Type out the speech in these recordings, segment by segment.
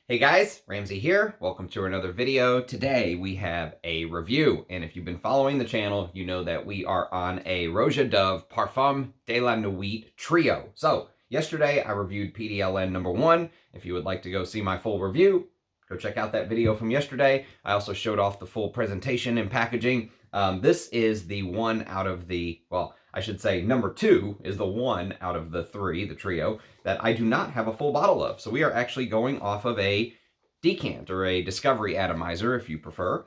Hey guys, Ramsey here. Welcome to another video. Today we have a review, and if you've been following the channel, you know that we are on a Roja Dove Parfum de la Nuit trio. So yesterday I reviewed PDLN number 1. If you would like to go see my full review, go check out that video from yesterday. I also showed off the full presentation and packaging. This is the one out of the, well, I should say number 2 is the one out of the 3, the trio, that I do not have a full bottle of. So we are actually going off of a decant, or a discovery atomizer if you prefer.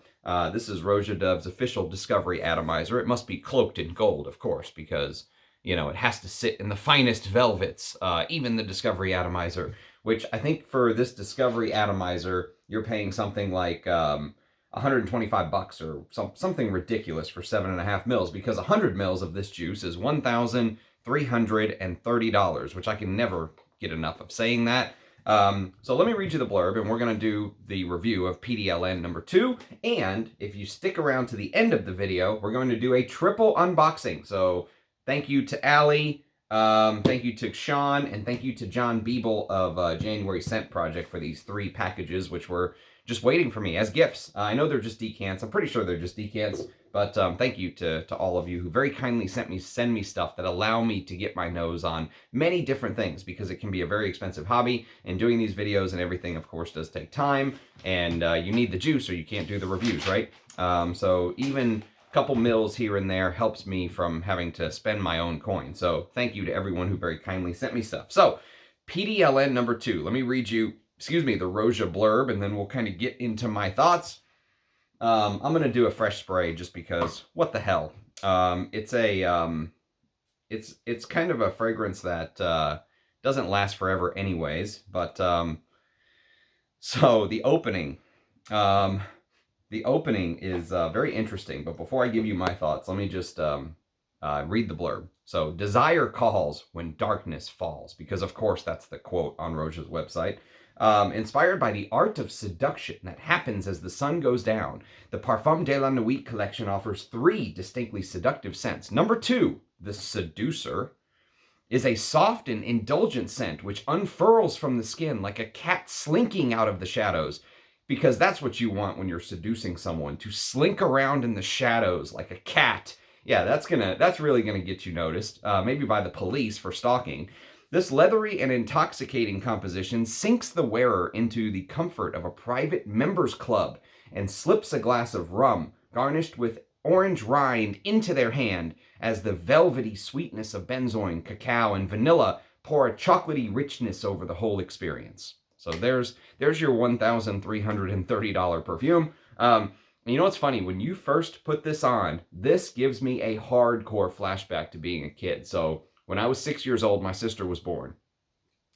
This is Roja Dove's official discovery atomizer. It must be cloaked in gold, of course, because, you know, it has to sit in the finest velvets, even the discovery atomizer, which I think for this discovery atomizer, you're paying something like 125 bucks or something ridiculous for 7.5 mils, because 100 mils of this juice is $1,330, which I can never get enough of saying that. So let me read you the blurb, and we're going to do the review of PDLN number 2. And if you stick around to the end of the video, we're going to do a triple unboxing. So thank you to Allie, thank you to Sean, and thank you to John Beeble of January Scent Project for these 3 packages, which were just waiting for me as gifts. I know they're just decants. I'm pretty sure they're just decants, but thank you to all of you who very kindly send me stuff that allow me to get my nose on many different things, because it can be a very expensive hobby, and doing these videos and everything, of course, does take time, and you need the juice or you can't do the reviews, right? So even a couple mils here and there helps me from having to spend my own coin. So thank you to everyone who very kindly sent me stuff. So PDLN number 2, let me read you, the Roja blurb, and then we'll kind of get into my thoughts. I'm going to do a fresh spray just because, what the hell? It's kind of a fragrance that doesn't last forever anyways, but so the opening is very interesting, but before I give you my thoughts, let me just read the blurb. So, desire calls when darkness falls, because of course that's the quote on Roja's website. Inspired by the art of seduction that happens as the sun goes down, the Parfum de la Nuit collection offers 3 distinctly seductive scents. Number 2, the Seducer, is a soft and indulgent scent which unfurls from the skin like a cat slinking out of the shadows, because that's what you want when you're seducing someone, to slink around in the shadows like a cat. Yeah, that's really gonna get you noticed, maybe by the police for stalking. This leathery and intoxicating composition sinks the wearer into the comfort of a private members club and slips a glass of rum garnished with orange rind into their hand as the velvety sweetness of benzoin, cacao, and vanilla pour a chocolatey richness over the whole experience. So there's your $1,330 perfume. You know what's funny? When you first put this on, this gives me a hardcore flashback to being a kid. So when I was 6 years old, my sister was born.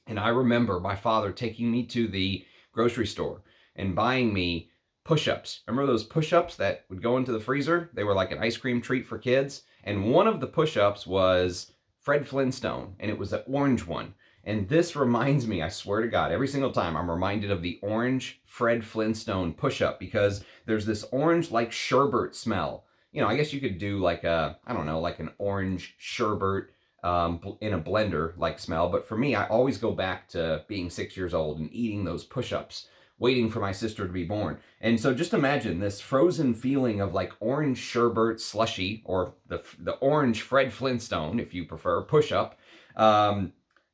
And I remember my father taking me to the grocery store and buying me push-ups. Remember those push-ups that would go into the freezer? They were like an ice cream treat for kids. And one of the push-ups was Fred Flintstone, and it was an orange one. And this reminds me, I swear to God, every single time I'm reminded of the orange Fred Flintstone push-up, because there's this orange-like sherbet smell. You know, I guess you could do like a, I don't know, like an orange sherbet in a blender like smell, but for me, I always go back to being 6 years old and eating those push-ups, waiting for my sister to be born. And so just imagine this frozen feeling of like orange sherbet slushy, or the orange Fred Flintstone, if you prefer, push-up,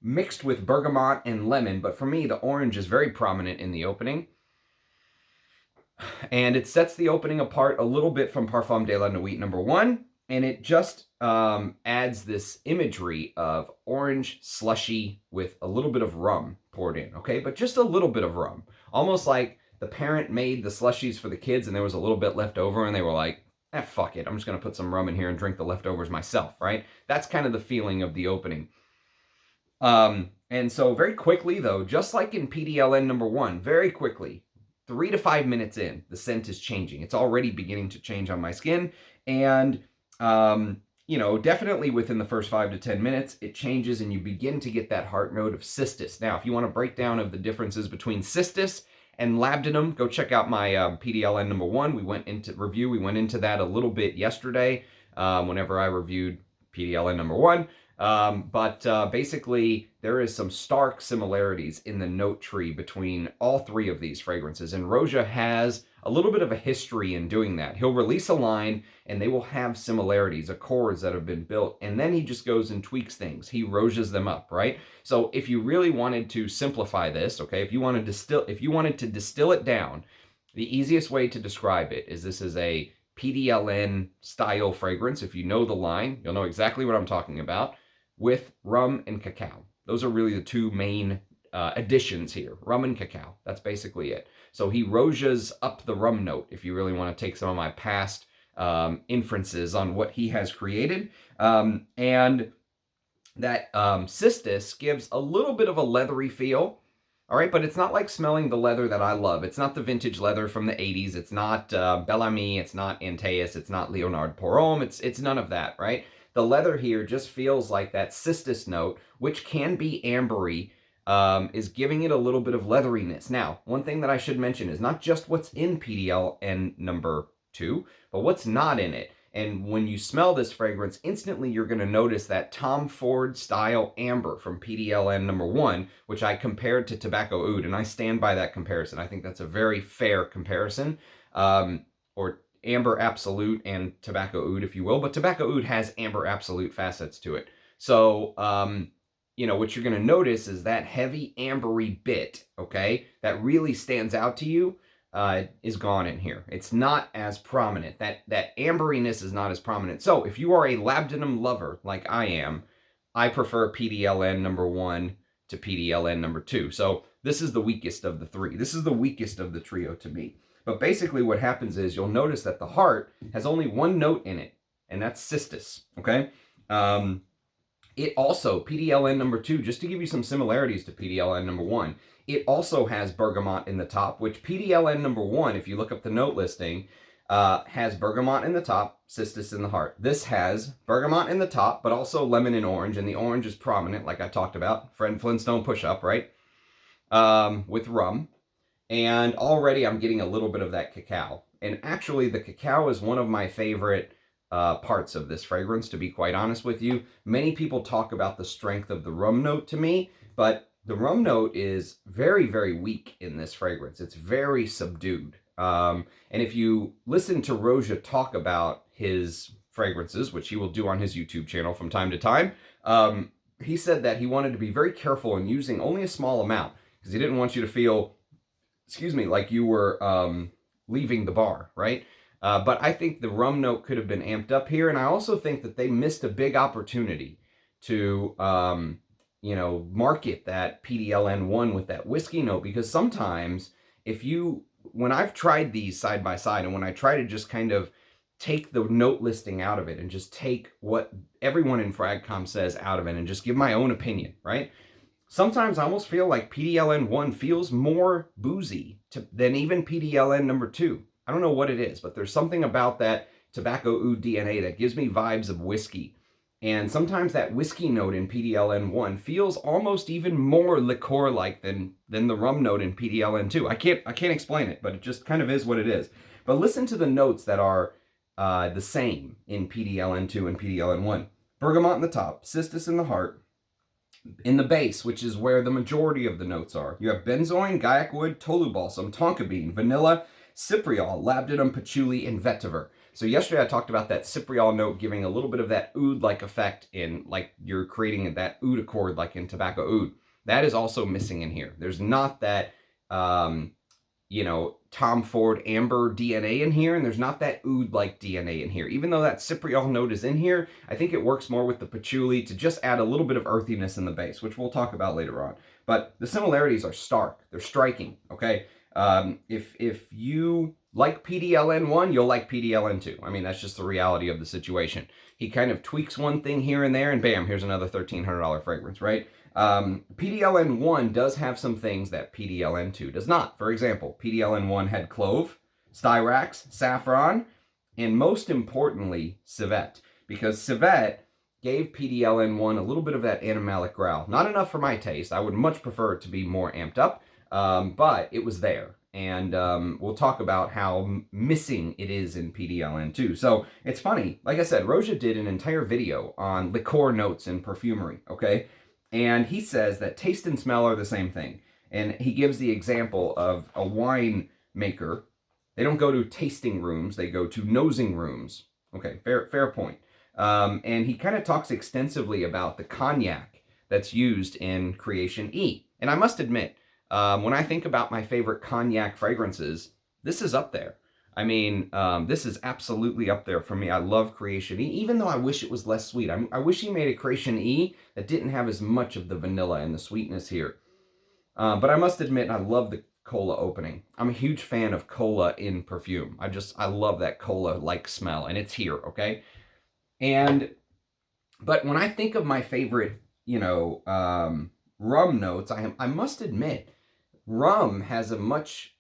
mixed with bergamot and lemon. But for me, the orange is very prominent in the opening, and it sets the opening apart a little bit from Parfum de la Nuit number 1. And it just adds this imagery of orange slushy with a little bit of rum poured in, okay? But just a little bit of rum. Almost like the parent made the slushies for the kids and there was a little bit left over and they were like, fuck it, I'm just going to put some rum in here and drink the leftovers myself, right? That's kind of the feeling of the opening. And so very quickly, though, just like in PDLN number 1, very quickly, 3 to 5 minutes in, the scent is changing. It's already beginning to change on my skin, and you know, definitely within the first 5 to 10 minutes, it changes and you begin to get that heart note of cistus. Now, if you want a breakdown of the differences between cistus and labdanum, go check out my PDLN number 1. We went into that a little bit yesterday, whenever I reviewed PDLN number 1. Basically, there is some stark similarities in the note tree between all three of these fragrances, and Roja has a little bit of a history in doing that. He'll release a line, and they will have similarities, accords that have been built, and then he just goes and tweaks things. He Rojas them up, right? So if you really wanted to simplify this, okay, if you wanted to distill it down, the easiest way to describe it is this is a PDLN style fragrance. If you know the line, you'll know exactly what I'm talking about, with rum and cacao. Those are really the two main additions here, rum and cacao. That's basically it. So he Rojas up the rum note, if you really want to take some of my past inferences on what he has created. And that Cistus gives a little bit of a leathery feel. All right, but it's not like smelling the leather that I love. It's not the vintage leather from the 80s. It's not Bellamy. It's not Antaeus. It's not Leonard Porhomme. It's none of that, right? The leather here just feels like that cistus note, which can be ambery, is giving it a little bit of leatheriness. Now, one thing that I should mention is not just what's in PDLN number 2, but what's not in it. And when you smell this fragrance, instantly you're going to notice that Tom Ford style amber from PDLN number 1, which I compared to Tobacco Oud, and I stand by that comparison. I think that's a very fair comparison, or Amber Absolute and Tobacco Oud, if you will, but Tobacco Oud has Amber Absolute facets to it. So, you know, what you're going to notice is that heavy ambery bit, okay, that really stands out to you, is gone in here. It's not as prominent. That amberiness is not as prominent. So if you are a labdanum lover like I am, I prefer PDLN number 1 to PDLN number 2. So this is the weakest of the three. This is the weakest of the trio to me. But basically what happens is you'll notice that the heart has only one note in it, and that's cistus, okay? It also, PDLN number 2, just to give you some similarities to PDLN number 1, it also has bergamot in the top, which PDLN number 1, if you look up the note listing, has bergamot in the top, cistus in the heart. This has bergamot in the top, but also lemon and the orange is prominent, like I talked about. Fred Flintstone push-up, right? With rum. And already I'm getting a little bit of that cacao. And actually, the cacao is one of my favorite parts of this fragrance, to be quite honest with you. Many people talk about the strength of the rum note to me, but the rum note is very, very weak in this fragrance. It's very subdued. And if you listen to Roja talk about his fragrances, which he will do on his YouTube channel from time to time, he said that he wanted to be very careful in using only a small amount because he didn't want you to feel, excuse me, like you were leaving the bar, right? But I think the rum note could have been amped up here, and I also think that they missed a big opportunity to you know, market that PDLN 1 with that whiskey note, because sometimes when I've tried these side by side and when I try to just kind of take the note listing out of it and just take what everyone in Fragcom says out of it and just give my own opinion, right? Sometimes I almost feel like PDLN 1 feels more boozy than even PDLN number 2. I don't know what it is, but there's something about that Tobacco Oud DNA that gives me vibes of whiskey. And sometimes that whiskey note in PDLN 1 feels almost even more liqueur-like than the rum note in PDLN 2. I can't explain it, but it just kind of is what it is. But listen to the notes that are the same in PDLN 2 and PDLN 1. Bergamot in the top, cistus in the heart. In the base, which is where the majority of the notes are, you have benzoin, guaiac wood, tolu balsam, tonka bean, vanilla, cypriol, labdanum, patchouli, and vetiver. So yesterday I talked about that cypriol note giving a little bit of that oud-like effect in, like you're creating that oud accord like in Tobacco Oud. That is also missing in here. There's not that, you know, Tom Ford amber DNA in here, and there's not that oud-like DNA in here. Even though that cypriol note is in here, I think it works more with the patchouli to just add a little bit of earthiness in the base, which we'll talk about later on. But the similarities are stark. They're striking, okay? If you like PDLN 1, you'll like PDLN 2. I mean, that's just the reality of the situation. He kind of tweaks one thing here and there, and bam, here's another $1,300 fragrance, right? PDLN 1 does have some things that PDLN 2 does not. For example, PDLN 1 had clove, styrax, saffron, and most importantly, civet. Because civet gave PDLN 1 a little bit of that animalic growl. Not enough for my taste. I would much prefer it to be more amped up. but it was there. And we'll talk about how missing it is in PDLN too. So it's funny. Like I said, Roja did an entire video on liqueur notes in perfumery, okay? And he says that taste and smell are the same thing. And he gives the example of a wine maker. They don't go to tasting rooms, they go to nosing rooms. Okay, fair point. And he kind of talks extensively about the cognac that's used in Creation E. And I must admit, when I think about my favorite cognac fragrances, this is up there. I mean, this is absolutely up there for me. I love Creation E, even though I wish it was less sweet. I wish he made a Creation E that didn't have as much of the vanilla and the sweetness here. But I must admit, I love the cola opening. I'm a huge fan of cola in perfume. I love that cola-like smell, and it's here, okay? But when I think of my favorite, rum notes, I must admit, rum has a much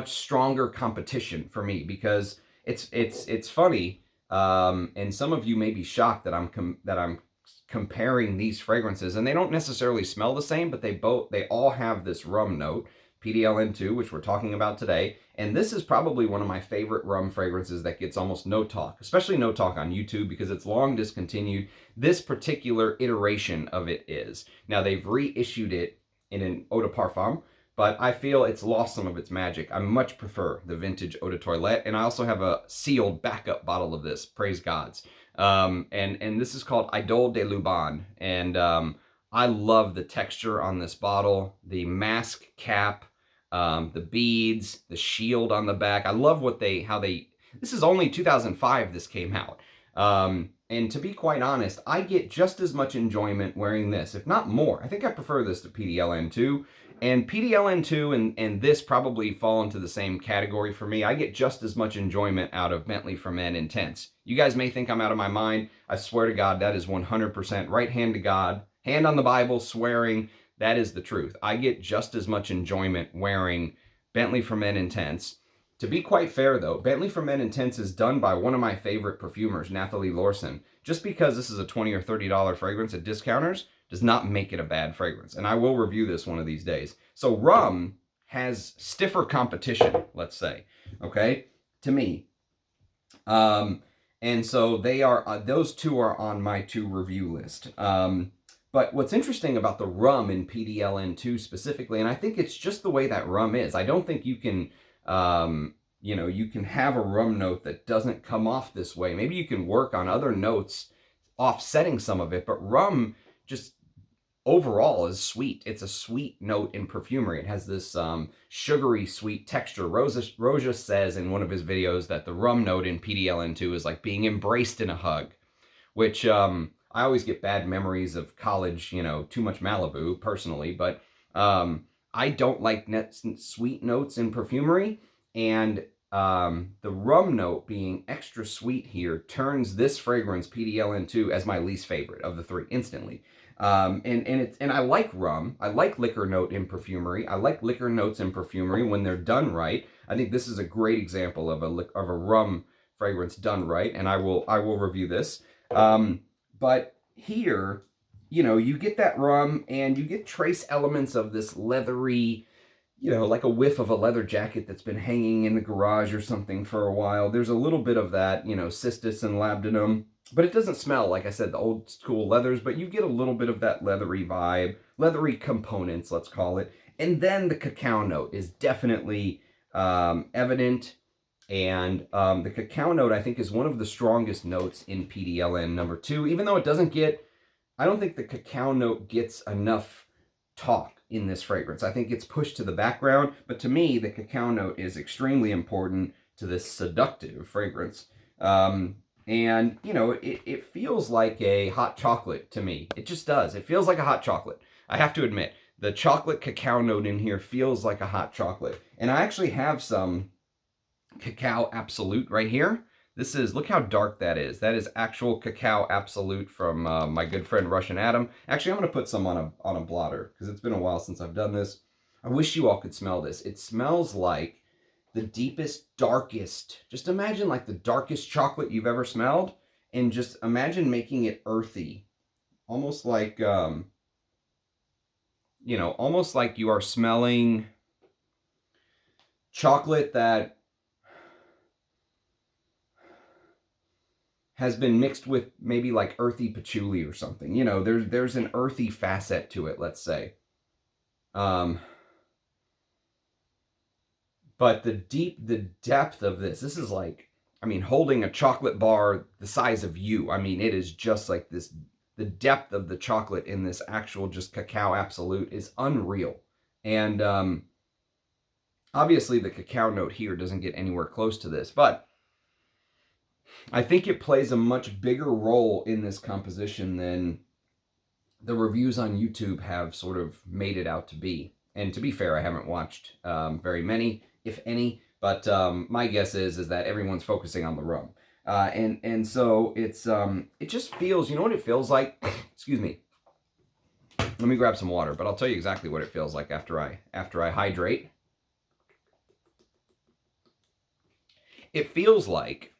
stronger competition for me, because it's funny, and some of you may be shocked that I'm comparing these fragrances, and they don't necessarily smell the same, but they all have this rum note, PDLN2, which we're talking about today. And this is probably one of my favorite rum fragrances that gets almost no talk, especially no talk on YouTube, because it's long discontinued. This particular iteration of it is. Now, they've reissued it in an eau de parfum, but I feel it's lost some of its magic. I much prefer the vintage eau de toilette, and I also have a sealed backup bottle of this, praise gods. And this is called Idole de Lubin, and I love the texture on this bottle, the mask cap, the beads, the shield on the back. I love this is only 2005 this came out. And to be quite honest, I get just as much enjoyment wearing this, if not more. I think I prefer this to PDLN2. And PDLN2 and this probably fall into the same category for me. I get just as much enjoyment out of Bentley for Men Intense. You guys may think I'm out of my mind. I swear to God, that is 100% right hand to God, hand on the Bible, swearing. That is the truth. I get just as much enjoyment wearing Bentley for Men Intense. To be quite fair, though, Bentley for Men Intense is done by one of my favorite perfumers, Nathalie Lorson. Just because this is a $20 or $30 fragrance at discounters does not make it a bad fragrance. And I will review this one of these days. So rum has stiffer competition, let's say, okay, to me. And so those two are on my to review list. But what's interesting about the rum in PDLN2 specifically, and I think it's just the way that rum is. I don't think you can, you can have a rum note that doesn't come off this way. Maybe you can work on other notes offsetting some of it, but rum just overall is sweet. It's a sweet note in perfumery. It has this sugary sweet texture. Roja says in one of his videos that the rum note in PDLN2 is like being embraced in a hug, which I always get bad memories of college, too much Malibu personally, but I don't like sweet notes in perfumery, and the rum note being extra sweet here turns this fragrance, PDLN2, as my least favorite of the three instantly. And I like rum. I like liquor note in perfumery. I like liquor notes in perfumery when they're done right. I think this is a great example of a rum fragrance done right, and I will review this. But here, you get that rum and you get trace elements of this leathery, like a whiff of a leather jacket that's been hanging in the garage or something for a while. There's a little bit of that, cistus and labdanum. But it doesn't smell, like I said, the old school leathers, but you get a little bit of that leathery vibe, leathery components, let's call it. And then the cacao note is definitely evident. And the cacao note, I think, is one of the strongest notes in PDLN number 2, even though I don't think the cacao note gets enough talk in this fragrance. I think it's pushed to the background, but to me, the cacao note is extremely important to this seductive fragrance. And, it feels like a hot chocolate to me. It just does. It feels like a hot chocolate. I have to admit, the chocolate cacao note in here feels like a hot chocolate. And I actually have some Cacao Absolute right here. Look how dark that is. That is actual Cacao Absolute from my good friend Russian Adam. Actually, I'm going to put some on a blotter because it's been a while since I've done this. I wish you all could smell this. It smells like the deepest, darkest, just imagine like the darkest chocolate you've ever smelled, and just imagine making it earthy, almost like, you know, almost like you are smelling chocolate that has been mixed with maybe like earthy patchouli or something. You know, there's an earthy facet to it, let's say. But the depth of this is like, I mean, holding a chocolate bar the size of you. I mean, it is just like this, the depth of the chocolate in this actual just Cacao Absolute is unreal. And obviously the cacao note here doesn't get anywhere close to this, but I think it plays a much bigger role in this composition than the reviews on YouTube have sort of made it out to be. And to be fair, I haven't watched very many, if any, but my guess is that everyone's focusing on the rum. And so it's it just feels, you know what it feels like? Excuse me. Let me grab some water, but I'll tell you exactly what it feels like after I hydrate. It feels like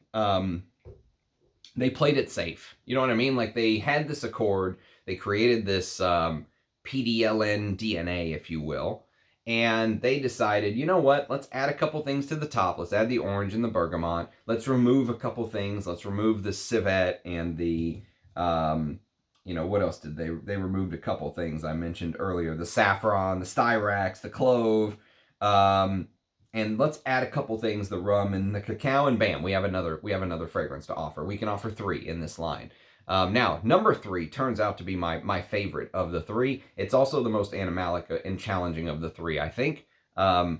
they played it safe. You know what I mean? Like they had this accord, they created this PDLN DNA, if you will, and they decided, you know what? Let's add a couple things to the top. Let's add the orange and the bergamot. Let's remove a couple things. Let's remove the civet and the, you know, what else did they removed a couple things I mentioned earlier. The saffron, the styrax, the clove, and let's add a couple things, the rum and the cacao, and bam, we have another fragrance to offer. We can offer 3 in this line. Now, number 3 turns out to be my favorite of the 3. It's also the most animalic and challenging of the 3, I think. And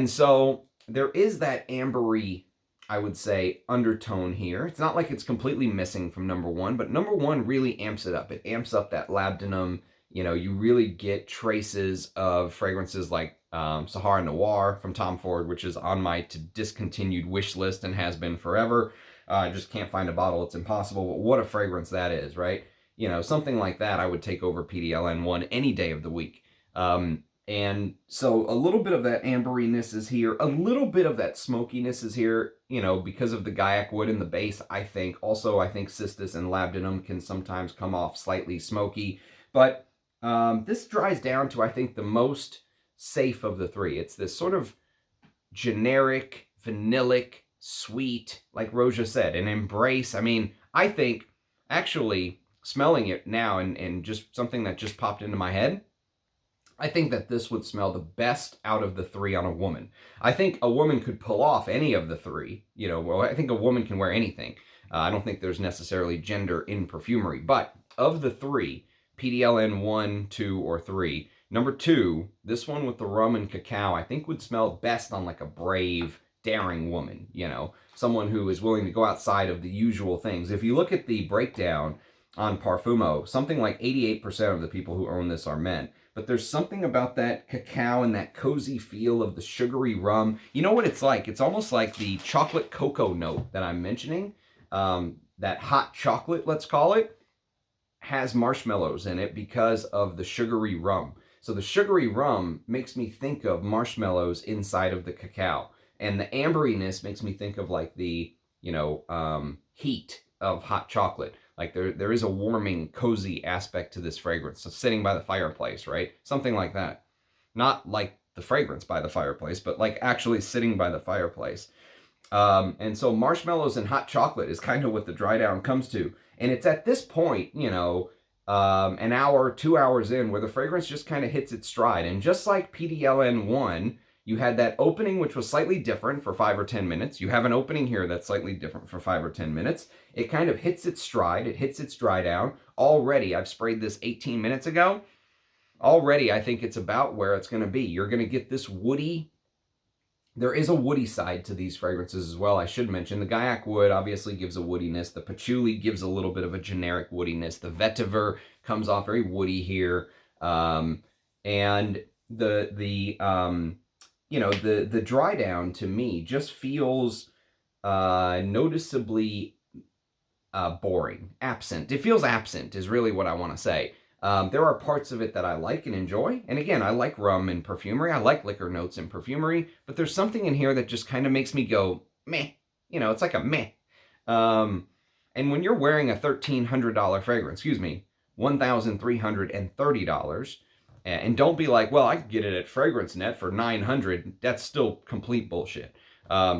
so there is that ambery, I would say, undertone here. It's not like it's completely missing from number 1, but number 1 really amps it up. It amps up that labdanum. You know, you really get traces of fragrances like Sahara Noir from Tom Ford, which is on my discontinued wish list and has been forever. I just can't find a bottle. It's impossible. But what a fragrance that is, right? You know, something like that I would take over PDLN 1 any day of the week. And so a little bit of that amberiness is here. A little bit of that smokiness is here, you know, because of the Gaiac wood in the base, I think. Also, I think cistus and labdanum can sometimes come off slightly smoky. But this dries down to, I think, the most safe of the 3. It's this sort of generic, vanillic, sweet, like Roja said, an embrace. I mean, I think, actually, smelling it now and just something that just popped into my head, I think that this would smell the best out of the 3 on a woman. I think a woman could pull off any of the 3. You know, well, I think a woman can wear anything. I don't think there's necessarily gender in perfumery, but of the 3, PDLN 1, 2, or 3, number 2, this one with the rum and cacao, I think would smell best on like a brave, daring woman, you know, someone who is willing to go outside of the usual things. If you look at the breakdown on Parfumo, something like 88% of the people who own this are men. But there's something about that cacao and that cozy feel of the sugary rum. You know what it's like? It's almost like the chocolate cocoa note that I'm mentioning. That hot chocolate, let's call it, has marshmallows in it because of the sugary rum. So the sugary rum makes me think of marshmallows inside of the cacao. And the amberiness makes me think of like the, you know, heat of hot chocolate. Like there is a warming, cozy aspect to this fragrance. So sitting by the fireplace, right? Something like that. Not like the fragrance by the fireplace, but like actually sitting by the fireplace. And so marshmallows and hot chocolate is kind of what the dry down comes to. And it's at this point, you know, an hour, 2 hours in, where the fragrance just kind of hits its stride. And just like PDLN 1, you had that opening, which was slightly different for 5 or 10 minutes. You have an opening here that's slightly different for 5 or 10 minutes. It kind of hits its stride. It hits its dry down. Already, I've sprayed this 18 minutes ago. Already, I think it's about where it's going to be. You're going to get this woody. There is a woody side to these fragrances as well, I should mention. The Gaiac wood obviously gives a woodiness. The patchouli gives a little bit of a generic woodiness. The vetiver comes off very woody here. And you know, the dry down to me just feels noticeably boring, absent. It feels absent is really what I want to say. There are parts of it that I like and enjoy. And again, I like rum in perfumery. I like liquor notes in perfumery. But there's something in here that just kind of makes me go, meh. You know, it's like a meh. And when you're wearing a $1,300 fragrance, excuse me, $1,330. And don't be like, well, I could get it at Fragrance Net for $900. That's still complete bullshit.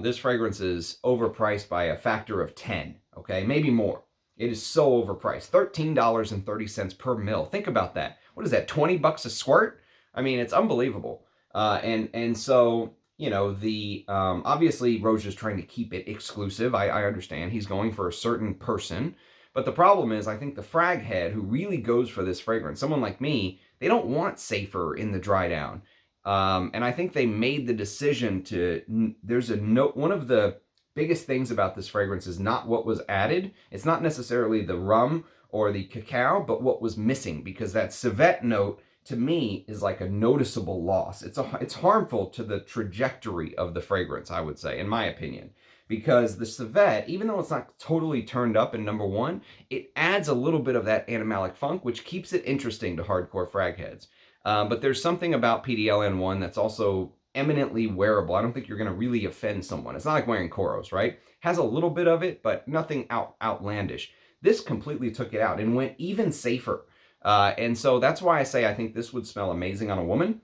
This fragrance is overpriced by a factor of 10, okay? Maybe more. It is so overpriced. $13.30 per mil. Think about that. What is that, 20 bucks a squirt? I mean, it's unbelievable. And so, you know, the obviously Roja's trying to keep it exclusive. I understand. He's going for a certain person. But the problem is, I think the frag head who really goes for this fragrance, someone like me, they don't want safer in the dry down. And I think they made the decision to, there's a note, one of the biggest things about this fragrance is not what was added. It's not necessarily the rum or the cacao, but what was missing, because that civet note to me is like a noticeable loss. It's harmful to the trajectory of the fragrance, I would say, in my opinion. Because the civet, even though it's not totally turned up in number one, it adds a little bit of that animalic funk, which keeps it interesting to hardcore frag heads. But there's something about PDLN 1 that's also eminently wearable. I don't think you're going to really offend someone. It's not like wearing Koros, right? Has a little bit of it, but nothing outlandish. This completely took it out and went even safer. And so that's why I say I think this would smell amazing on a woman.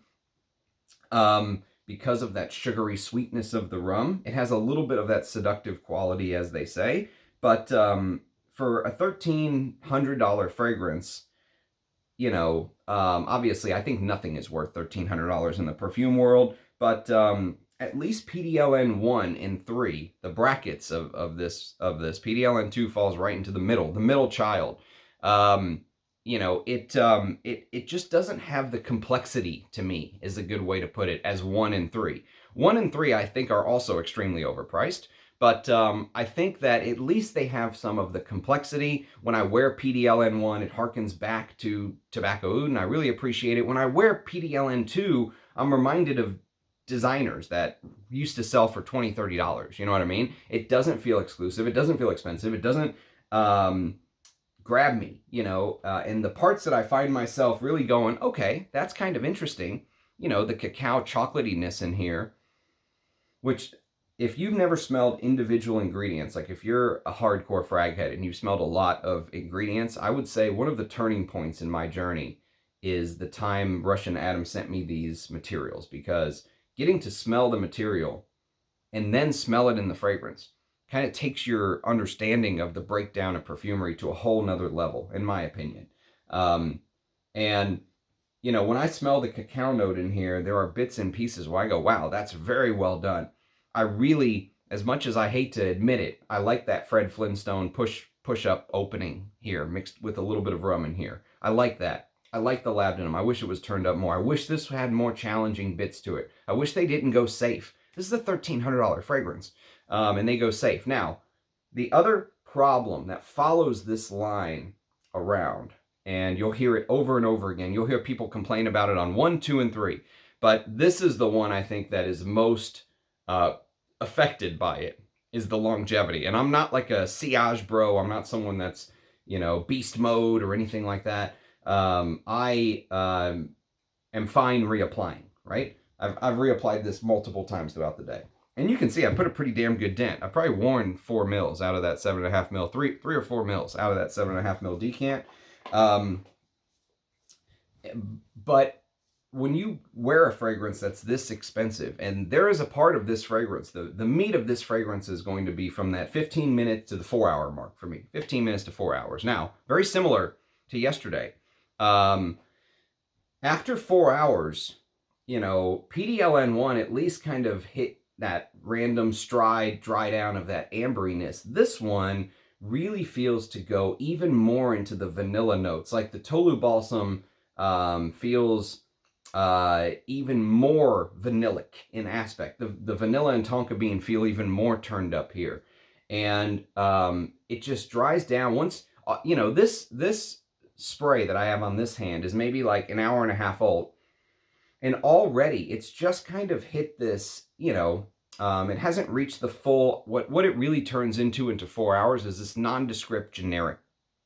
Because of that sugary sweetness of the rum. It has a little bit of that seductive quality, as they say. But for a $1,300 fragrance, you know, obviously I think nothing is worth $1,300 in the perfume world. But at least PDLN 1 and 3, the brackets of this, PDLN 2 falls right into the middle child. You know, it just doesn't have the complexity, to me, is a good way to put it, as 1 and 3. 1 and 3, I think, are also extremely overpriced, but I think that at least they have some of the complexity. When I wear PDLN 1, it harkens back to Tobacco Oud, and I really appreciate it. When I wear PDLN 2, I'm reminded of designers that used to sell for $20, $30. You know what I mean? It doesn't feel exclusive. It doesn't feel expensive. It doesn't grab me, you know, and the parts that I find myself really going, okay, that's kind of interesting, you know, the cacao chocolatiness in here, which if you've never smelled individual ingredients, like if you're a hardcore frag head and you've smelled a lot of ingredients, I would say one of the turning points in my journey is the time Russian Adam sent me these materials, because getting to smell the material and then smell it in the fragrance kind of takes your understanding of the breakdown of perfumery to a whole nother level, in my opinion. And, you know, when I smell the cacao note in here, there are bits and pieces where I go, wow, that's very well done. I really, as much as I hate to admit it, I like that Fred Flintstone push-up opening here, mixed with a little bit of rum in here. I like that. I like the labdanum. I wish it was turned up more. I wish this had more challenging bits to it. I wish they didn't go safe. This is a $1,300 fragrance. And they go safe. Now, the other problem that follows this line around, and you'll hear it over and over again, you'll hear people complain about it on 1, 2, and 3, but this is the one I think that is most affected by it, is the longevity. And I'm not like a sillage bro. I'm not someone that's, you know, beast mode or anything like that. I am fine reapplying, right? I've reapplied this multiple times throughout the day. And you can see I put a pretty damn good dent. I've probably worn 4 mils out of that 7.5 mil, three or 4 mils out of that 7.5 mil decant. But when you wear a fragrance that's this expensive, and there is a part of this fragrance, the meat of this fragrance is going to be from that 15 minute to the 4 hour mark for me. 15 minutes to 4 hours. Now, very similar to yesterday. After 4 hours, you know, PDLN 1 at least kind of hit that random stride, dry down of that amberiness. This one really feels to go even more into the vanilla notes. Like the Tolu Balsam feels even more vanillic in aspect. The vanilla and tonka bean feel even more turned up here. And it just dries down once, you know, this spray that I have on this hand is maybe like an hour and a half old. And already it's just kind of hit this, you know, it hasn't reached the full, what it really turns into 4 hours is this nondescript generic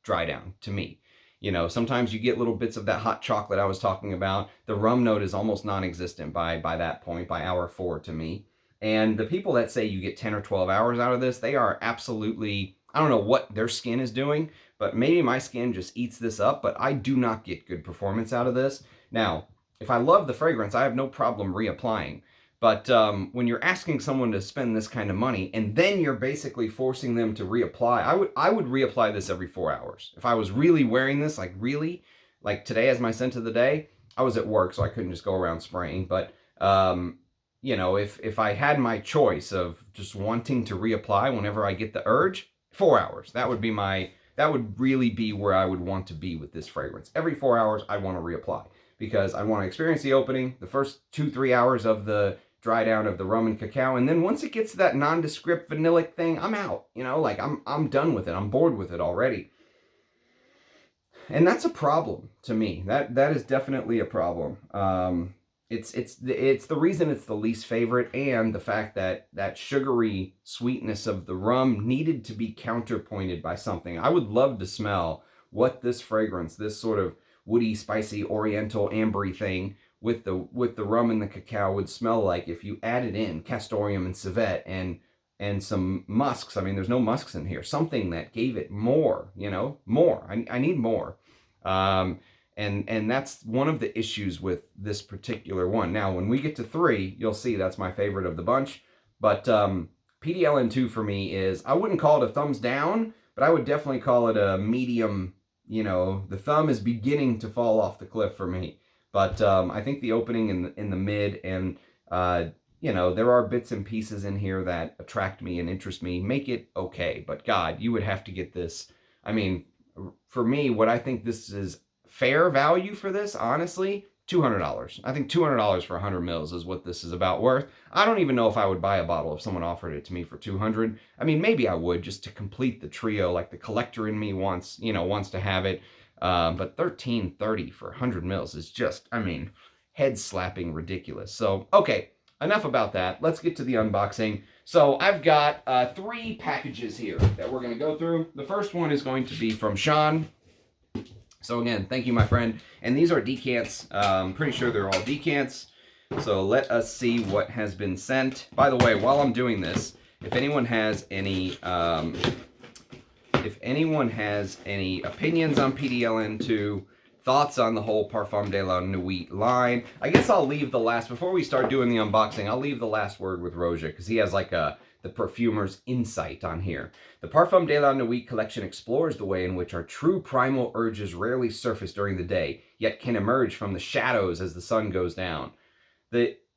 dry down to me. You know, sometimes you get little bits of that hot chocolate I was talking about. The rum note is almost non-existent by that point, by hour 4 to me. And the people that say you get 10 or 12 hours out of this, they are absolutely, I don't know what their skin is doing, but maybe my skin just eats this up, but I do not get good performance out of this. Now, if I love the fragrance, I have no problem reapplying. But when you're asking someone to spend this kind of money and then you're basically forcing them to reapply, I would reapply this every 4 hours. If I was really wearing this, like really, like today as my scent of the day, I was at work, so I couldn't just go around spraying. But, you know, if I had my choice of just wanting to reapply whenever I get the urge, 4 hours. That would really be where I would want to be with this fragrance. Every 4 hours, I want to reapply because I want to experience the opening, the first 2-3 hours of the dry down of the rum and cacao, and then once it gets to that nondescript vanillic thing, I'm out. You know, like I'm done with it. I'm bored with it already. And that's a problem to me. That is definitely a problem. It's the reason it's the least favorite, and the fact that that sugary sweetness of the rum needed to be counterpointed by something. I would love to smell what this fragrance, this sort of woody, spicy, oriental, ambery thing with the rum and the cacao would smell like if you added in castoreum and civet and some musks. I mean, there's no musks in here. Something that gave it more, you know, more. I need more. And that's one of the issues with this particular one. Now, when we get to 3, you'll see that's my favorite of the bunch. But PDLN 2 for me is, I wouldn't call it a thumbs down, but I would definitely call it a medium. You know, the thumb is beginning to fall off the cliff for me. But I think the opening in the mid, and you know, there are bits and pieces in here that attract me and interest me, make it okay. But God, you would have to get this. I mean, for me, what I think this is fair value for this, honestly, $200. I think $200 for 100 mils is what this is about worth. I don't even know if I would buy a bottle if someone offered it to me for 200. I mean, maybe I would, just to complete the trio, like the collector in me wants to have it. But $13.30 for 100 mils is just, I mean, head-slapping ridiculous. So, okay, enough about that. Let's get to the unboxing. So, I've got 3 packages here that we're going to go through. The first one is going to be from Sean. So, again, thank you, my friend. And these are decants. I'm pretty sure they're all decants. So, let us see what has been sent. By the way, while I'm doing this, if anyone has any... If anyone has any opinions on PDLN 2, thoughts on the whole Parfum de la Nuit line, I guess I'll leave the last, before we start doing the unboxing, I'll leave the last word with Roja, because he has like the perfumer's insight on here. The Parfum de la Nuit collection explores the way in which our true primal urges rarely surface during the day, yet can emerge from the shadows as the sun goes down.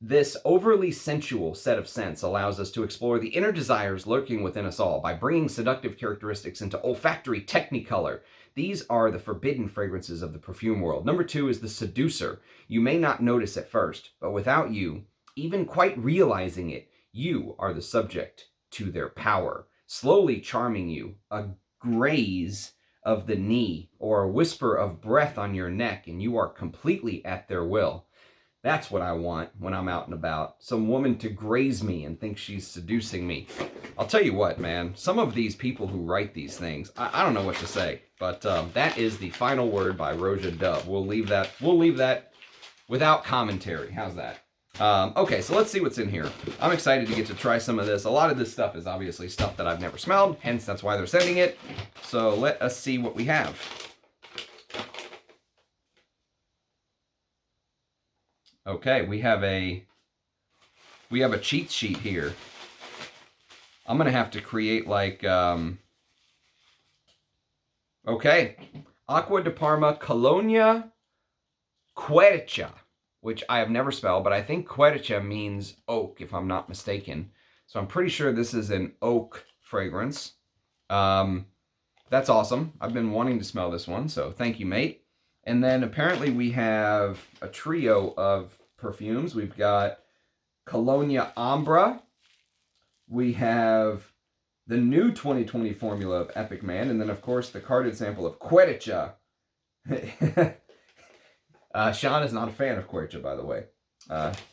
This overly sensual set of scents allows us to explore the inner desires lurking within us all by bringing seductive characteristics into olfactory technicolor. These are the forbidden fragrances of the perfume world. Number 2 is the Seducer. You may not notice at first, but without you, even quite realizing it, you are the subject to their power, slowly charming you, a graze of the knee or a whisper of breath on your neck, and you are completely at their will. That's what I want when I'm out and about. Some woman to graze me and think she's seducing me. I'll tell you what, man. Some of these people who write these things, I don't know what to say. But that is the final word by Roja Dub. We'll leave that without commentary. How's that? Okay, so let's see what's in here. I'm excited to get to try some of this. A lot of this stuff is obviously stuff that I've never smelled. Hence, that's why they're sending it. So let us see what we have. Okay, we have a cheat sheet here. I'm gonna have to create like okay, Acqua de Parma, Colonia, Quercia, which I have never spelled, but I think Quercia means oak, if I'm not mistaken. So I'm pretty sure this is an oak fragrance. That's awesome. I've been wanting to smell this one, so thank you, mate. And then apparently we have a trio of perfumes. We've got Colonia Ambra. We have the new 2020 formula of Epic Man. And then, of course, the carded sample of Quercia. Sean is not a fan of Quercia, by the way.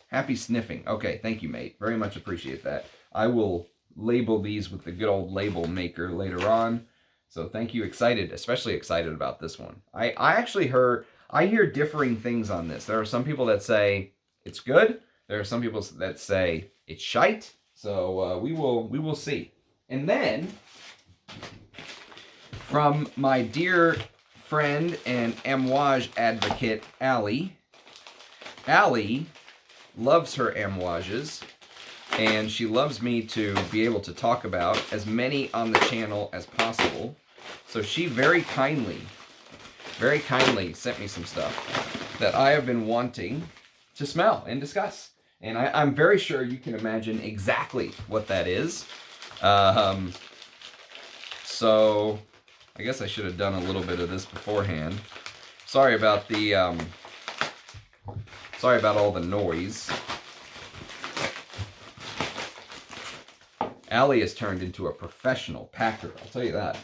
Happy sniffing. Okay, thank you, mate. Very much appreciate that. I will label these with the good old label maker later on. So thank you. Especially excited about this one. I hear differing things on this. There are some people that say it's good. There are some people that say it's shite. So we will see. And then From my dear friend and Amouage advocate, Allie. Allie loves her Amouages, and she loves me to be able to talk about as many on the channel as possible. So she very kindly sent me some stuff that I have been wanting to smell and discuss. And I'm very sure you can imagine exactly what that is. So I guess I should have done a little bit of this beforehand. Sorry about the, sorry about all the noise. Allie has turned into a professional packer, I'll tell you that.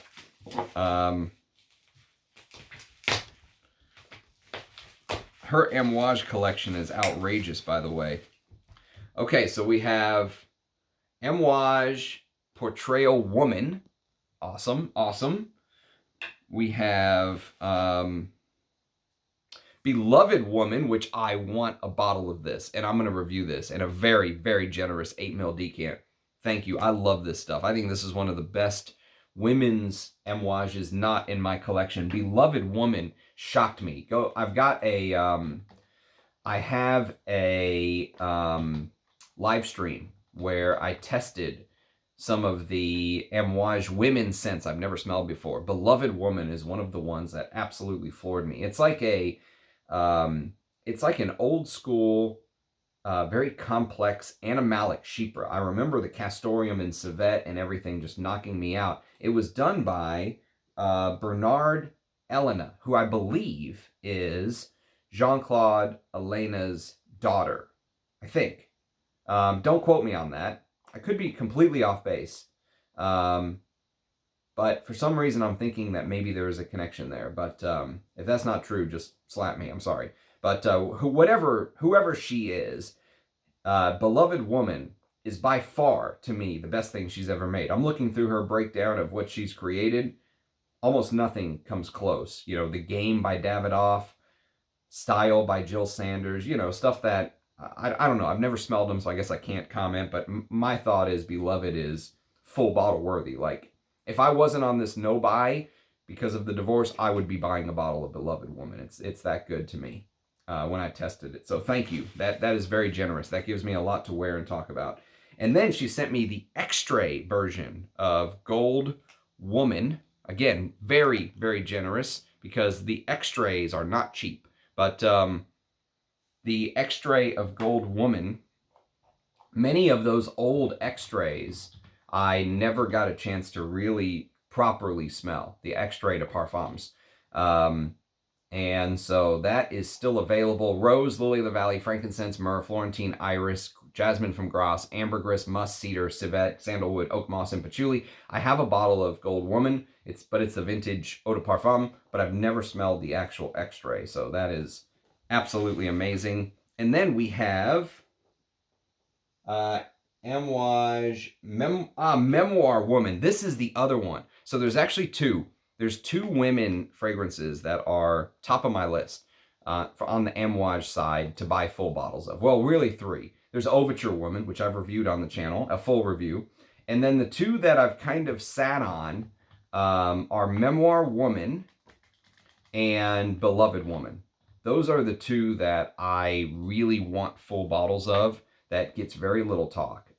Her Amouage collection is outrageous, by the way. Okay, so we have Amouage Portrayal Woman. Awesome, awesome. We have Beloved Woman, which I want a bottle of this, and I'm going to review this in a very, very generous 8ml decant. Thank you. I love this stuff. I think this is one of the best women's Amouages not in my collection. Beloved Woman shocked me. I've got a, I have a live stream where I tested some of the Amouage women's scents I've never smelled before. Beloved Woman is one of the ones that absolutely floored me. It's like a, it's like an old school, very complex animalic chypre. I remember the castoreum and civet and everything just knocking me out. It was done by Bernard Elena, who I believe is Jean-Claude Elena's daughter, I think. Don't quote me on that. I could be completely off base. But for some reason, I'm thinking that maybe there is a connection there. But if that's not true, just slap me. I'm sorry. But whoever she is, Beloved Woman is by far, to me, the best thing she's ever made. I'm looking through her breakdown of what she's created. Almost nothing comes close. You know, The Game by Davidoff, Style by Jill Sanders, you know, stuff that, I don't know. I've never smelled them, so I guess I can't comment. But my thought is Beloved is full bottle worthy. Like, if I wasn't on this no buy because of the divorce, I would be buying a bottle of Beloved Woman. It's that good to me when I tested it. So thank you. That is very generous. That gives me a lot to wear and talk about. And then she sent me the Extrait version of Gold Woman. Again, very, very generous because the Extraits are not cheap. But the Extrait of Gold Woman, many of those old Extraits I never got a chance to really properly smell, the Extrait de Parfums. And so that is still available. Rose, Lily of the Valley, Frankincense, Myrrh, Florentine, Iris, Jasmine from Grasse, Ambergris, Musk, Cedar, Civet, Sandalwood, Oak Moss, and Patchouli. I have a bottle of Gold Woman. It's the vintage Eau de Parfum, but I've never smelled the actual Extrait. So that is absolutely amazing. And then we have Amouage Memoir Woman. This is the other one. So there's actually two. There's two women fragrances that are top of my list on the Amouage side to buy full bottles of. Well, really three. There's Overture Woman, which I've reviewed on the channel, a full review. And then the two that I've kind of sat on are Memoir Woman and Beloved Woman. Those are the two that I really want full bottles of that gets very little talk.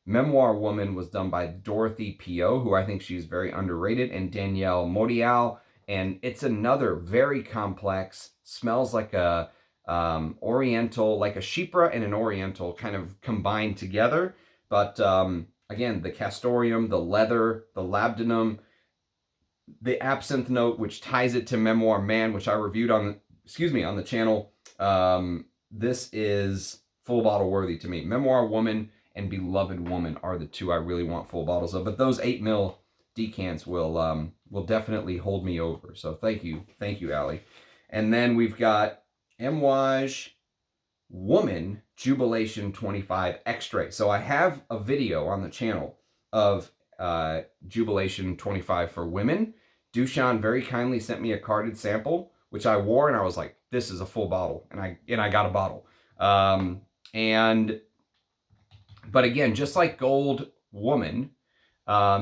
Memoir Woman was done by Dorothy Pio, who I think she's very underrated, and Danielle Modial. And it's another very complex, smells like a oriental, like a chypre and an oriental kind of combined together. But again, the castoreum, the leather, the labdanum, the absinthe note, which ties it to Memoir Man, which I reviewed on, on the channel. This is full bottle worthy to me. Memoir Woman and Beloved Woman are the two I really want full bottles of. But those 8ml decants will definitely hold me over. So thank you, Allie. And then we've got Amouage Woman Jubilation 25 Extrait. So I have a video on the channel of Jubilation 25 for women. Dushan very kindly sent me a carded sample, which I wore, and I was like, this is a full bottle. And I got a bottle. But again, just like Gold Woman,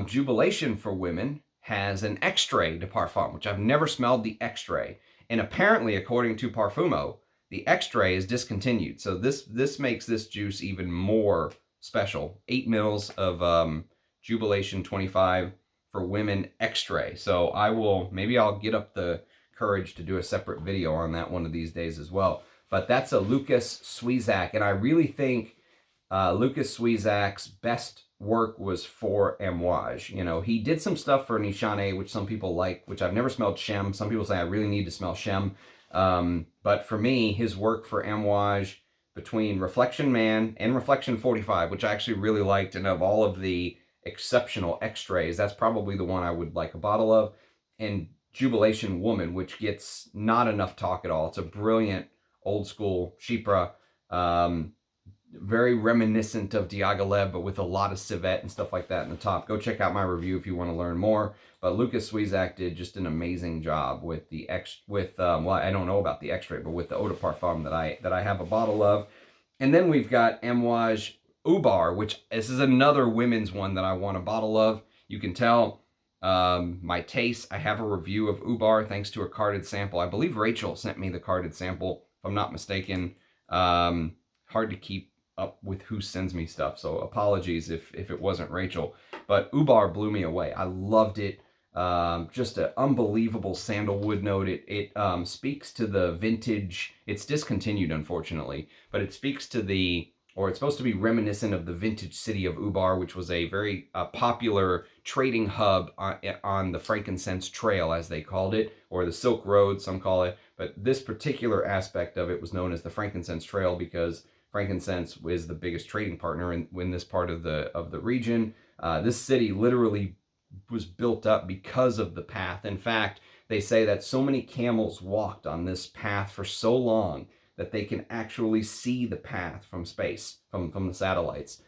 Jubilation for women has an Extrait de Parfum, which I've never smelled the Extrait. And apparently, according to Parfumo, the Extrait is discontinued. So this makes this juice even more special. 8 mils of Jubilation 25 for women Extrait. So maybe I'll get up the courage to do a separate video on that one of these days as well. But that's a Lucas Swisak, and I really think Lucas Swisak's best work was for Amouage. You know, he did some stuff for Nishane, which some people like, which I've never smelled Shem. Some people say I really need to smell Shem. But for me, his work for Amouage between Reflection Man and Reflection 45, which I actually really liked, and of all of the exceptional Extraits, that's probably the one I would like a bottle of, and Jubilation Woman, which gets not enough talk at all. It's a brilliant old school Chypre, very reminiscent of Diaghilev, but with a lot of civet and stuff like that in the top. Go check out my review if you want to learn more. But Lucas Swisak did just an amazing job with the well, I don't know about the Extrait, but with the Eau de Parfum that I have a bottle of. And then we've got Amouage Ubar, which this is another women's one that I want a bottle of. You can tell my taste. I have a review of Ubar thanks to a carded sample. I believe Rachel sent me the carded sample, if I'm not mistaken. Hard to keep up with who sends me stuff, so apologies if it wasn't Rachel. But Ubar blew me away. I loved it. Just an unbelievable sandalwood note. It speaks to the vintage. It's discontinued, unfortunately, but it speaks to it's supposed to be reminiscent of the vintage city of Ubar, which was a very popular trading hub on the frankincense trail, as they called it, or the Silk Road, some call it. But this particular aspect of it was known as the frankincense trail because frankincense is the biggest trading partner in this part of the region. This city literally was built up because of the path. In fact, they say that so many camels walked on this path for so long that they can actually see the path from space, from the satellites.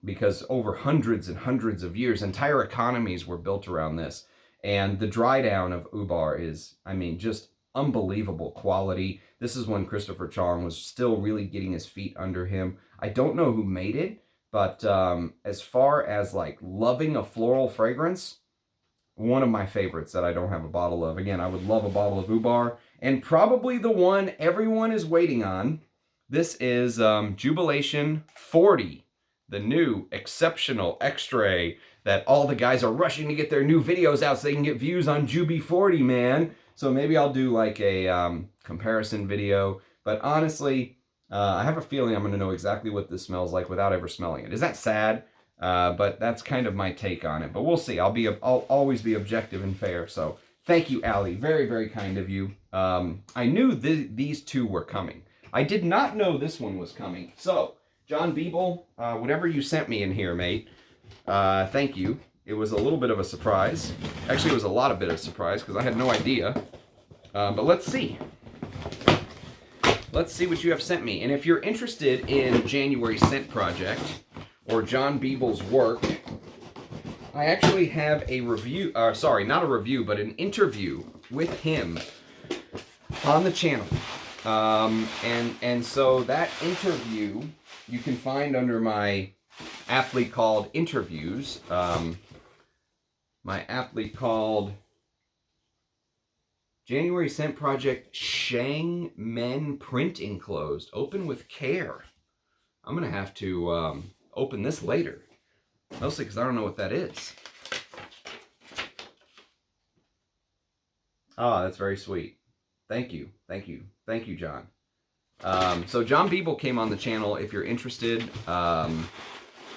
Because over hundreds and hundreds of years, entire economies were built around this. And the dry down of Ubar is, I mean, just unbelievable quality. This is when Christopher Chong was still really getting his feet under him. I don't know who made it, but as far as like loving a floral fragrance, one of my favorites that I don't have a bottle of. Again, I would love a bottle of Ubar, and probably the one everyone is waiting on. This is Jubilation 40, the new exceptional Extrait that all the guys are rushing to get their new videos out so they can get views on Juby 40, man. So maybe I'll do like a comparison video. But honestly, I have a feeling I'm going to know exactly what this smells like without ever smelling it. Is that sad? But that's kind of my take on it. But we'll see. I'll always be objective and fair. So thank you, Allie. Very, very kind of you. I knew these two were coming. I did not know this one was coming. So, John Beeble, whatever you sent me in here, mate, thank you. It was a little bit of a surprise. Actually, it was a lot of bit of surprise because I had no idea. But let's see. Let's see what you have sent me. And if you're interested in January Scent Project or John Beeble's work, I actually have a review, sorry, not a review, but an interview with him on the channel. And so that interview you can find under my aptly called interviews. My aptly called January Scent Project Chengmen print enclosed. Open with care. I'm going to have to open this later. Mostly because I don't know what that is. Ah, that's very sweet. Thank you. Thank you. Thank you, John. So John Beeble came on the channel if you're interested. And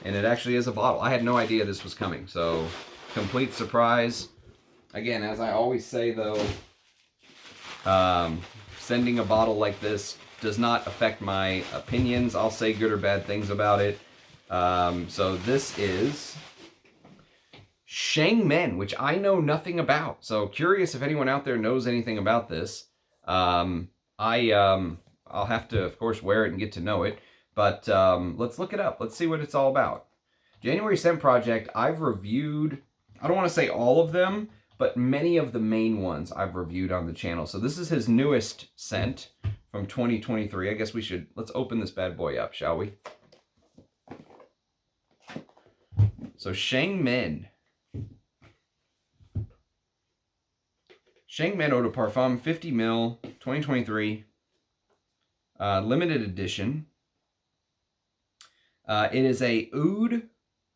it actually is a bottle. I had no idea this was coming. So complete surprise. Again, as I always say though, sending a bottle like this does not affect my opinions. I'll say good or bad things about it. So this is Chengmen, which I know nothing about. So curious if anyone out there knows anything about this. I'll have to, of course, wear it and get to know it. But let's look it up. Let's see what it's all about. January Scent Project, I've reviewed, I don't want to say all of them, but many of the main ones I've reviewed on the channel. So this is his newest scent from 2023. I guess let's open this bad boy up, shall we? So Chengmen. Chengmen Eau de Parfum, 50 ml, 2023, limited edition. It is a oud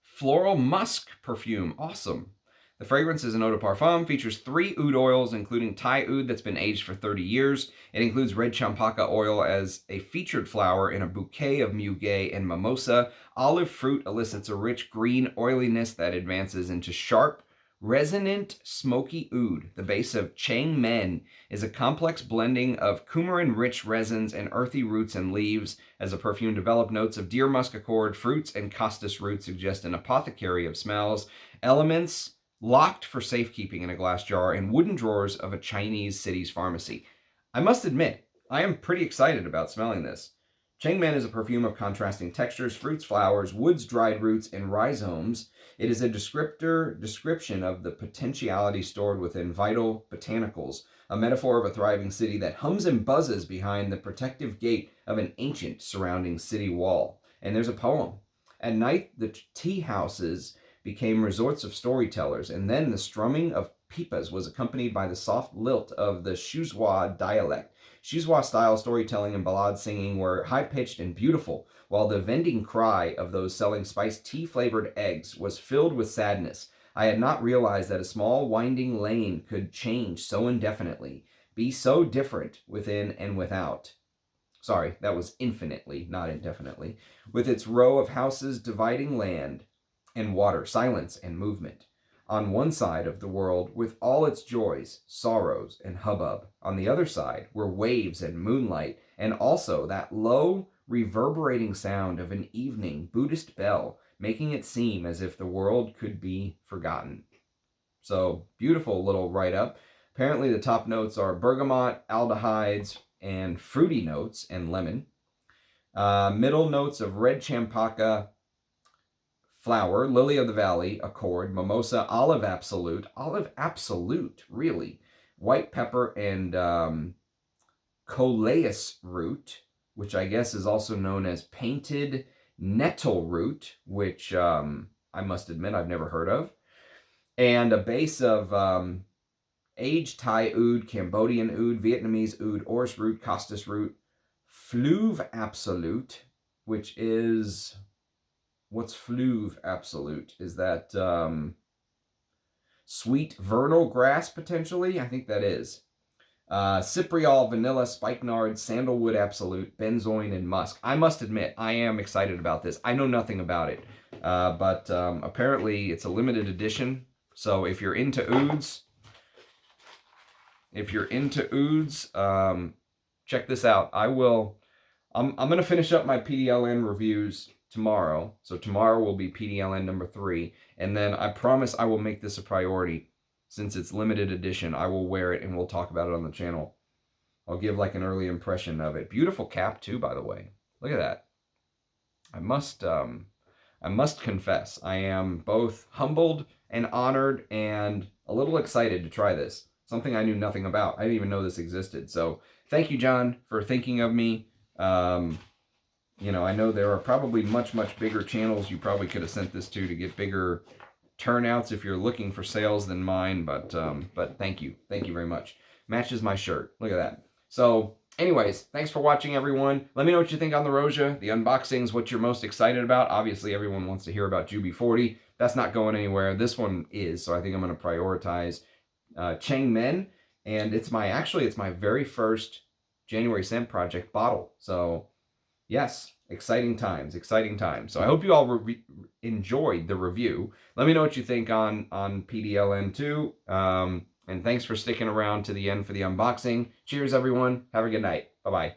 floral musk perfume. Awesome. The fragrance is an eau de parfum, features 3 oud oils, including Thai oud that's been aged for 30 years. It includes red champaca oil as a featured flower in a bouquet of muguet and mimosa. Olive fruit elicits a rich green oiliness that advances into sharp, resonant, smoky oud. The base of Chengmen is a complex blending of coumarin-rich resins and earthy roots and leaves. As a perfume developed, notes of deer musk accord, fruits, and costus root suggest an apothecary of smells. Elements locked for safekeeping in a glass jar in wooden drawers of a Chinese city's pharmacy. I must admit, I am pretty excited about smelling this. Chengmen is a perfume of contrasting textures, fruits, flowers, woods, dried roots, and rhizomes. It is a description of the potentiality stored within vital botanicals, a metaphor of a thriving city that hums and buzzes behind the protective gate of an ancient surrounding city wall. And there's a poem. At night, the tea houses became resorts of storytellers, and then the strumming of pipas was accompanied by the soft lilt of the Chuzhua dialect. Chuzhua-style storytelling and ballad singing were high-pitched and beautiful, while the vending cry of those selling spiced tea-flavored eggs was filled with sadness. I had not realized that a small winding lane could change so indefinitely, be so different within and without. Sorry, that was infinitely, not indefinitely. With its row of houses dividing land and water, silence and movement. On one side of the world, with all its joys, sorrows, and hubbub. On the other side were waves and moonlight, and also that low, reverberating sound of an evening Buddhist bell, making it seem as if the world could be forgotten. So, beautiful little write-up. Apparently the top notes are bergamot, aldehydes, and fruity notes, and lemon. Middle notes of red champaca, flower, lily of the valley, accord, mimosa, olive absolute, really, white pepper, and coleus root, which I guess is also known as painted nettle root, which I must admit I've never heard of, and a base of aged Thai oud, Cambodian oud, Vietnamese oud, orris root, costus root, fleuve absolute, which is... What's fleuve absolute? Is that sweet vernal grass, potentially? I think that is. Cypriol, vanilla, spikenard, sandalwood absolute, benzoin, and musk. I must admit, I am excited about this. I know nothing about it. But apparently it's a limited edition. So if you're into ouds, check this out. I'm going to finish up my PDLN reviews tomorrow. So tomorrow will be PDLN number 3. And then I promise I will make this a priority. Since it's limited edition, I will wear it and we'll talk about it on the channel. I'll give like an early impression of it. Beautiful cap too, by the way. Look at that. I must confess, I am both humbled and honored and a little excited to try this. Something I knew nothing about. I didn't even know this existed. So thank you, John, for thinking of me. You know, I know there are probably much, much bigger channels you probably could have sent this to get bigger turnouts if you're looking for sales than mine, but thank you. Thank you very much. Matches my shirt. Look at that. So, anyways, thanks for watching, everyone. Let me know what you think on the Roja, the unboxings, what you're most excited about. Obviously, everyone wants to hear about Juby 40. That's not going anywhere. This one is, so I think I'm going to prioritize Chengmen, and it's my very first January Scent Project bottle. So, yes, exciting times. So I hope you all enjoyed the review. Let me know what you think on PDLN 2. And thanks for sticking around to the end for the unboxing. Cheers, everyone. Have a good night. Bye-bye.